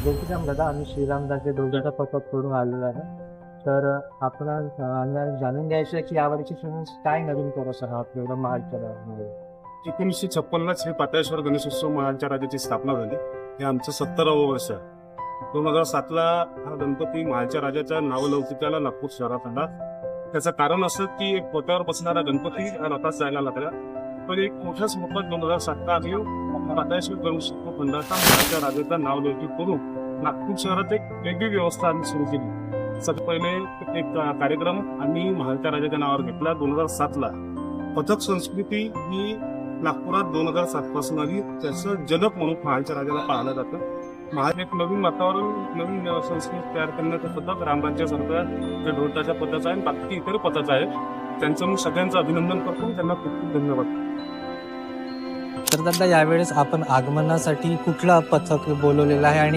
बेसिकम दादा आम्ही श्रीरामदास दोघांचा पथक करून आलेलो आहे. तर आपण जाणून घ्यायचं आहे की यावर्षी तुम्ही काय नवीन करत आहात एवढं महाडच्या गावामध्ये. 1956ला श्री पाताळेश्वर गणेशोत्सव महाराजांच्या राज्याची स्थापना झाली. हे आमचं 70वं वर्ष आहे. 2007ला हा गणपती महालच्या राजाच्या नावलौकिकाला नागपूर शहरात आला. त्याचं कारण असं की एक पोत्यावर बसणारा गणपती हा रथात जायला लागला. पण एक मोठ्या स्वरूपात 2007ला आम्ही पाताळेश्वर गणेशोत्सव मंडळाचा महालच्या राजाचं नावलौकिक करून नागपूर शहरात एक वेगळी व्यवस्था आम्ही सुरू केली. सगळ्यात पहिले एक कार्यक्रम आम्ही महालच्या राजाच्या नावावर घेतला 2007ला. पथक संस्कृती ही नागपुरात 2007 पासून आली. त्याचं जनक म्हणून महालच्या राजाला पाहिलं जातं. महाल एक नवीन वातावरण, नवीन संस्कृती तयार करण्याचं पथक रामराज्यासारखं जे ढोलताच्या पथकाचं आहे, बाकी इतर पथकाचं आहे. त्यांचं मी सगळ्यांचं अभिनंदन करतो. त्यांना खूप खूप धन्यवाद. तर दादा यावेळेस आपण आगमनासाठी कुठलं पथक बोलवलेलं आहे आणि